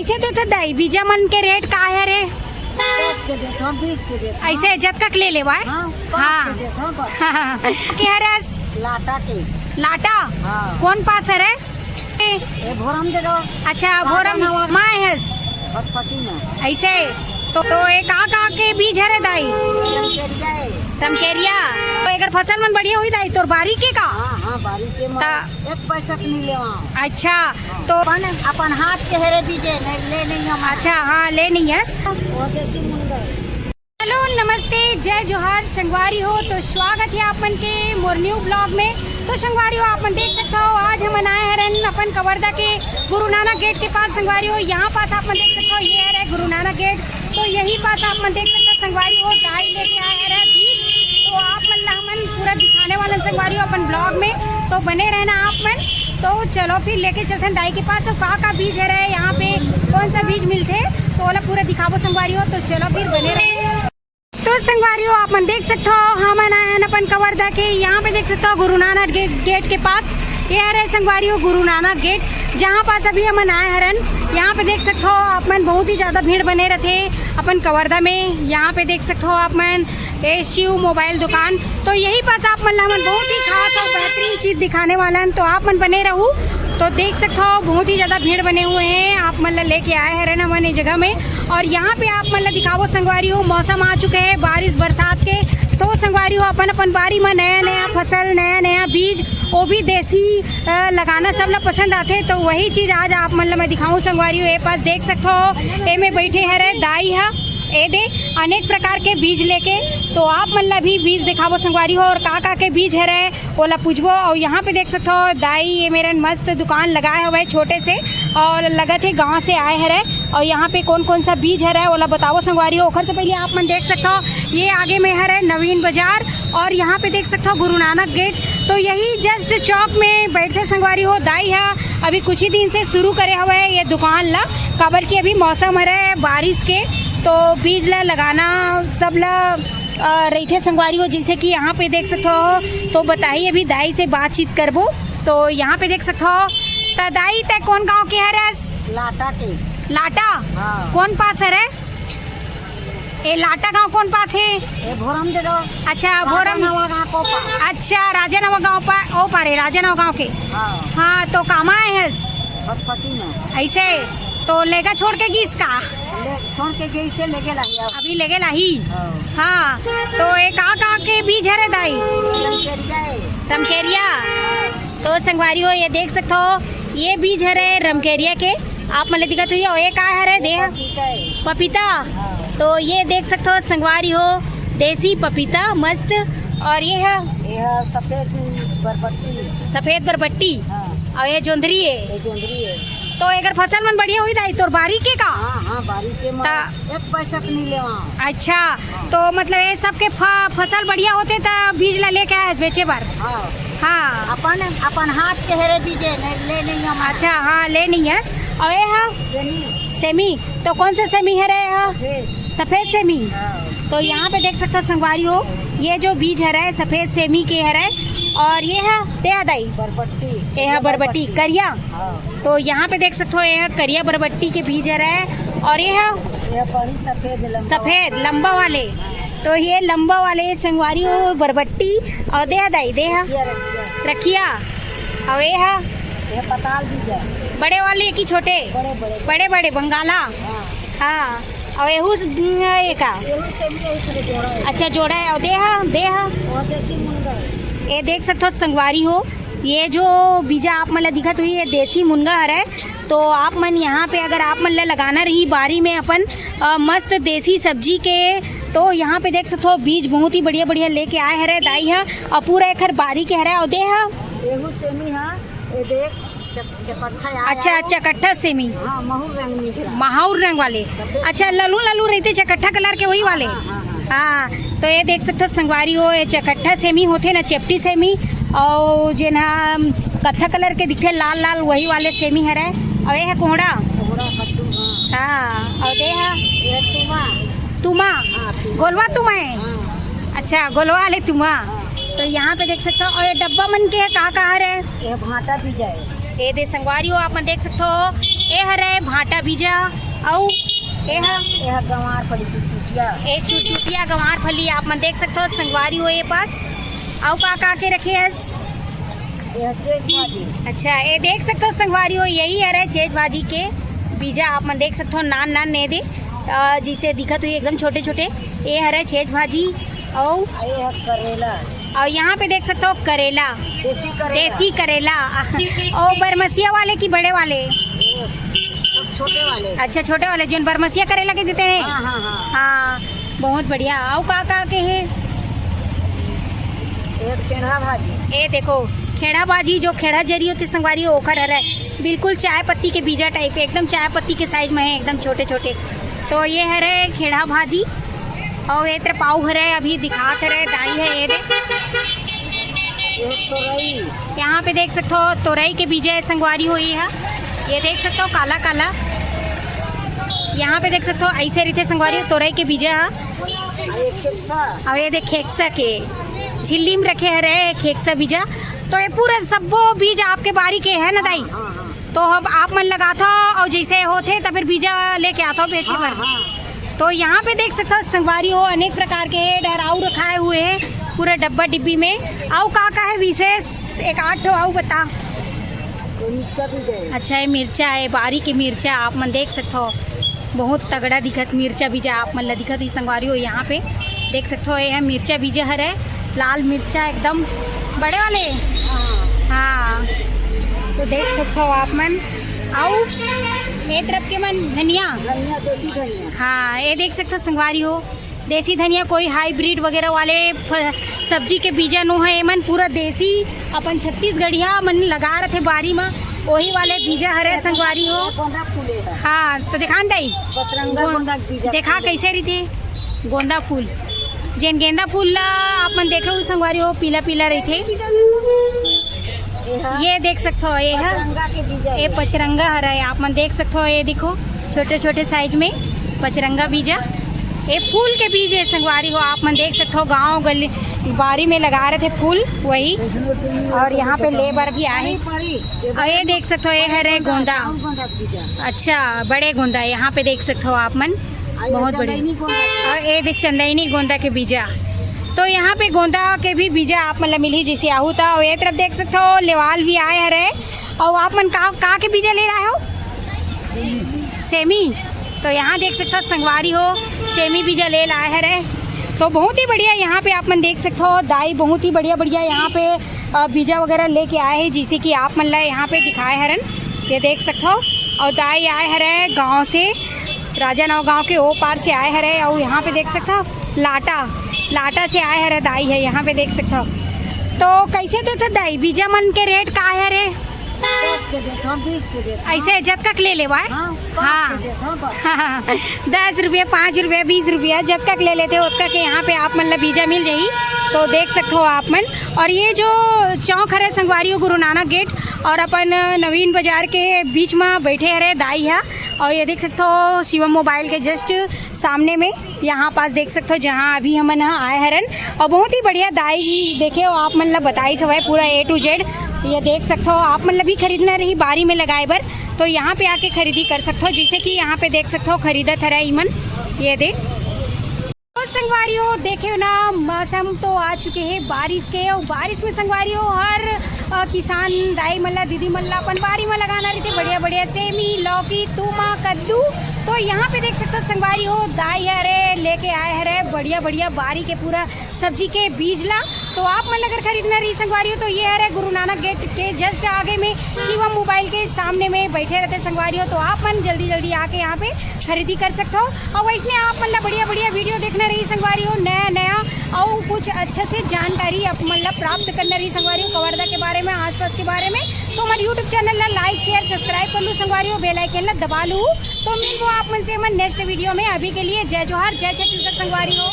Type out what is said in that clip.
कैसे देते दाई बीजा मन के रेट का है रे? 10 के देता हूँ, 20 के देता हूँ। ऐसे इज्जत का ले ले बा हाँ, 5 हाँ। के देता हूँ बस। क्या रस लाटा के। लाटा हाँ। कौन पास है रे? ये भोरम दे दो। अच्छा भोरम माँ हस फटफटी में। ऐसे तो एक का के बीज है रे दाई? रमकेरिया है। रमकेरिया तो एकर फसल मन बढ़िया हुई दाई तोर बारी के का? हाँ हाँ, बारी के में ता- 1 पैसा के नहीं लेवा। अच्छा तो अपन हाथ के हेरे बीजे नहीं ले नहीं हम। अच्छा हाँ ले नहीं हस। वो देसी मुंगा। हेलो नमस्ते जय जोहार संगवारी हो, तो स्वागत है आपन के मोर न्यू ब्लॉग में। तो संगवारी हो अपन देख सकते हो आज हम आए हैं अपन कवर्धा के गुरु नानक गेट के पास। संगवारी हो यहाँ पास आप देख सकते हो ये है गुरु नानक गेट। तो यही पास आप देख सकते हो संगवारी हो दाई लेके आए हैं बीज। तो आप मन पूरा दिखाने वाले संगवारी हो अपन ब्लॉग में, तो बने रहना आप मन। तो चलो फिर लेके चलते हैं दाई के पास। तो का बीज है रहे यहाँ पे कौन सा बीज मिलते तो वाला पूरा दिखावो संगवारी हो। तो चलो फिर बने रहे। तो संगवारी हो आप देख सकते हो हम आए हैं अपन कवर्धा के यहाँ पे देख सकते हो गुरु नानक गेट के पास। ये है संगवारी हो गुरु नानक गेट जहाँ पास अभी हम आए हरन। यहाँ पे देख सकते हो आप मन बहुत ही ज़्यादा भीड़ बने रहते अपन कवर्धा में। यहाँ पे देख सकते हो आप मन शिव मोबाइल दुकान। तो यही पास आप मन हमन बहुत ही खास और बेहतरीन चीज़ दिखाने वाला है। तो आप मन बने रहू। तो देख सकते हो बहुत ही ज़्यादा भीड़ बने हुए हैं आप मतलब लेके आए हैं रहना हमारे जगह में। और यहाँ पे आप मतलब दिखावो संगवारी हो मौसम आ चुके हैं बारिश बरसात के। तो संगवारी हो अपन बारी में नया नया फसल नया नया बीज वो भी देसी लगाना सब लोग पसंद आते। तो वही चीज़ आज आप मतलब मैं दिखाऊँ संगवारी हो। ये पास देख सकते हो ए में बैठे हैं रे दाई है ए दे अनेक प्रकार के बीज लेके। तो आप मतलब भी बीज दिखावो संगवारी हो और का के बीज है रहे ओला पूछबो। और यहाँ पे देख सकते हो दाई ये मेरा मस्त दुकान लगाए हुए छोटे से और लगा थे गांव से आए हैं रहे। और यहाँ पे कौन कौन सा बीज है रहे ओला बताओ संगवारी हो। ओखर से पहले आप मन देख सकते हो ये आगे में है रहे नवीन बाजार और यहाँ पे देख सकते हो गुरु नानक गेट। तो यही जस्ट चौक में बैठे संगवारी हो दाई है अभी कुछ ही दिन से शुरू करे हुए है ये दुकान ला। काबर की अभी मौसम है रहे बारिश के तो बीज ला लगाना सब ला रही थे संगवारी हो। जैसे कि यहाँ पे देख सकते हो तो बताइए अभी दाई से बातचीत करबो। तो यहाँ पे देख सकते हो तो दाई ते कौन गांव के है रस? लाटा के। लाटा हाँ। कौन पास है रे? ए लाटा गांव कौन पास है? ये भोरम दे दो। अच्छा भोरम अच्छा राजानवा गांव ओ पारे राजानवा गांव के। हाँ। हाँ तो कामा है फटफटी में। ऐसे तो लेगा छोड़ के किस का छोड़ के गई से लेके लाई अभी लेगे लाही। हाँ। हाँ तो एक का के बीज है रे दाई? रमकेरिया है। रमकेरिया तो संगवारी हो ये देख सकते हो ये बीज है रे रमकेरिया के। आप मतलब दिखत हुई हो ये का है रे देह पपीता है। पपीता। हाँ। तो ये देख सकते हो संगवारी हो देसी पपीता मस्त। और ये है यह सफेद बरबट्टी। सफेद बरबट्टी हाँ। और ये जोंधरी है। ये जोंदरी है। तो अगर फसल मन बढ़िया हुई दाई तोर बारी के का? हाँ हाँ, बारी के में 1 पैसा के नहीं लेवा। अच्छा तो मतलब ये सब के फसल बढ़िया होते तो बीज ला लेके आए बेचे बार। हाँ। हाँ अपन हाथ के हेरे बीजे नहीं ले नहीं हम। अच्छा हाँ ले नहीं हस। और ये है सेमी। सेमी तो कौन सा सेमी है रे? सफेद। सफेद सेमी। हाँ। तो यहाँ पे देख सकते हो संगवारी हो ये जो बीज है रहे सफेद सेमी के है रहे। और ये है ते दाई बरबट्टी। ये है बरबट्टी करिया। हाँ। तो यहाँ पे देख सकते हो ये है करिया बरबट्टी के बीज है रहे। और ये है यह बड़ी सफेद लंबा वाले। तो ये लंबा वाले संगवारी हो बरबट्टी और दे दाई दे रखिया। और ये है यह पताल बीज है। बड़े वाले की छोटे बड़े बड़े बंगाला। हाँ। हाँ और एहू ये का सेमी यही जोड़ा है। अच्छा जोड़ा है। और दे वो देसी मुंगा है। ये देख सकते हो संगवारी हो ये जो बीजा आप मतलब दिखत हुई ये देसी मुनगा है। तो आप मन यहाँ पे अगर आप मन लगाना रही बारी में अपन मस्त देसी सब्जी के तो यहाँ पे देख सकते हो बीज बहुत ही बढ़िया बढ़िया लेके आए हैं दाई है। और पूरा एक बारी के है और दे है एहू सेमी है। ये देख चकट्ठा। अच्छा चकट्ठा सेमी। हाँ, माहौर रंग वाले। अच्छा ललू ललू रहते चकट्ठा कलर के वही वाले। हाँ तो ये देख सकते हो संगवारी हो ये चकट्ठा सेमी होते ना चेपटी सेमी और जो ना कत्था कलर के दिखते लाल लाल वही वाले सेमी है रहे। और ये है कोहड़ा। हाँ और ये है तुमा गोलवा तुमा है। अच्छा गोलवा वाले तुमा। तो यहाँ पे देख सकते हो और ये डब्बा मन के है का रहे ये भाटा भी जाए। ये दे संगवारी हो आप देख सकते हो ए हरे भाटा बीजा और यह गंवार फली की चुटिया ए चुटिया गंवार फली आप मन देख सकते हो संगवारी हो ये पास और का के रखे है। यह चेक भाजी अच्छा ये देख सकते हो संगवारी हो यही है चेज भाजी के बीजा आप मन देख सकते हो नान नान ने दे जिसे दिखत हुई एकदम छोटे छोटे ये हरे चेज भाजी और यह करेला और यहाँ पे देख सकते हो करेला देसी करेला और बरमसिया वाले की बड़े वाले छोटे वाले अच्छा छोटे वाले जिन बरमसिया करेला के देते हैं। हाँ हाँ हाँ हाँ बहुत बढ़िया और का के है एक खेड़ा भाजी ये देखो खेड़ा भाजी जो खेड़ा जरी होती संगवारी हो ओखर हरा है बिल्कुल चाय पत्ती के बीजा टाइप के एकदम चाय पत्ती के साइज में है एकदम छोटे छोटे। तो ये हरे खेड़ा भाजी और ये तेरे पाव हरे अभी दिखा रहे दाई है ये देख तोरई यहाँ पे देख सकते हो तोरई के बीजा संगवारी हुई है ये देख सकते हो काला काला यहाँ पे देख सकते हो ऐसे रीते संगवारी हो तोरई के बीजा और ये देख खेक्सा के झिल्ली में रखे हरे खेक्सा बीजा। तो ये पूरा सब बीज आपके बारी के है ना दाई तो अब आप मन लगाता और जैसे होते तो फिर बीजा लेके आता हो बेचे पर। तो यहाँ पे देख सकते हो संगवारी हो अनेक प्रकार के डहराऊ रखाए हुए हैं पूरा डब्बा डिब्बी में। आओ का है विशेष एक 8 आओ बता। मिर्चा भी दे अच्छा ये मिर्चा है बारी की मिर्चा आप मन देख सकते हो बहुत तगड़ा दिखत मिर्चा बीजा आप मन ला दिखत ही संगवारी हो यहाँ पे देख सकते हो ये मिर्चा बीजा हरे लाल मिर्चा एकदम बड़े वाले हाँ तो देख सकते हो आप मन। आओ एक तरफ के मन धनिया देसी धनिया हाँ ये देख सकते हो संगवारी हो देसी धनिया कोई हाइब्रिड वगैरह वाले सब्जी के बीजा नो है मन पूरा देसी अपन छत्तीसगढ़िया मन लगा रहे थे बारी में वही वाले बीजा हरे संगवारी हो। गोंदा फूले हाँ तो दिखान दाई पतरंगा गोंदा के बीजा देखा कैसे रही थी गोंदा फूल जेन गेंदा फूल ला आप मन देखे हुए संगवारी हो पीला पीला रही थे ये देख सकते हो ये है पतरंगा के बीजा ये पचरंगा हरा है आप मन देख सकते हो ये देखो छोटे छोटे साइज में पचरंगा बीजा ये फूल के बीज है संगवारी हो आप मन देख सकते हो गांव गली बारी में लगा रहे थे फूल वही और यहाँ पे लेबर भी आए और ये देख सकते हो ये है गोंदा अच्छा बड़े गोंदा यहाँ पे देख सकते हो आप मन बहुत बड़े और ये देख चंदनी गोंदा के बीजा। तो यहाँ पे गोंदा के भी बीजा आप मतलब मिली जिसे आहू था और ये तरफ देख सकते हो लेवाल भी आए हरे और आप मन का के बीजा ले रहे हो सेमी। तो यहाँ देख सकते हो संगवारी हो सेमी बीजा ले लाए हरे तो बहुत ही बढ़िया यहाँ पे आप मन देख सकते हो दाई बहुत ही बढ़िया बढ़िया यहाँ पे बीजा वगैरह लेके आए हैं जिसे कि आप मन ला यहाँ पे दिखाए हरन ये देख सकते हो। और दाई आए हरे गाँव से राजानव गांव के ओ पार से आए हरे और यहाँ पे देख सकते हो लाटा से आए हरे दाई है यहाँ पे देख सकते हो। तो कैसे देते दाई बीजा मन के रेट का है रे 10 के देते हम 20 के देते ऐसे जब तक ले लेवा हाँ 10 रुपये 5 रुपये 20 रुपया जब तक ले लेते उतना के यहाँ पे आप मन ला बीजा मिल जाही तो देख सकते हो आप मन। और ये जो चौक हरे संगवारी हो गुरु नानक गेट और अपन नवीन बाजार के बीच में बैठे हरे दाई है और ये देख सकते हो शिवम मोबाइल के जस्ट सामने में यहाँ पास देख सकते हो जहाँ अभी हम यहाँ आए हरन और बहुत ही बढ़िया दाई देखे हो आप मतलब बताई सब है पूरा A to Z ये देख सकते हो आप मतलब भी खरीदना रही बारी में लगाए बर तो यहाँ पे आके खरीदी कर सकते हो जिसे कि यहाँ पे देख सकते हो खरीदत हरा ईमन ये देख। तो संगवारी हो देखे हो ना मौसम तो आ चुके हैं बारिश के और बारिश में संगवारी हो हर किसान दाई मल्ला दीदी मल्ला अपन बारी में लगाना रही थी बढ़िया बढ़िया सेमी लौकी तुमा कद्दू। तो यहाँ पे देख सकते हो संगवारी हो दाई हरे लेके आए हरे बढ़िया बढ़िया बारी के पूरा सब्जी के बीज ला। तो आप मन अगर खरीदना रही संगवारी हो तो ये है गुरु नानक गेट के जस्ट आगे में शिवम मोबाइल के सामने में बैठे रहते संगवारी हो तो आप मन जल्दी जल्दी आके यहाँ पे खरीदी कर सकते हो। और वैसे आप मतलब बढ़िया बढ़िया वीडियो देखना रही संगवारी हो नया नया और कुछ अच्छा से जानकारी आप मतलब प्राप्त करना रही संगवारी हो कवर्धा के बारे में आसपास के बारे में तो हमारे यूट्यूब चैनल ला लाइक शेयर सब्सक्राइब कर लूँ संगवारी हो बेल आइकन ला दबा लूँ। तो मिल वो आप मन से नेक्स्ट वीडियो में अभी के लिए जय जोहार जय छत्तीसगढ़ संगवारी हो।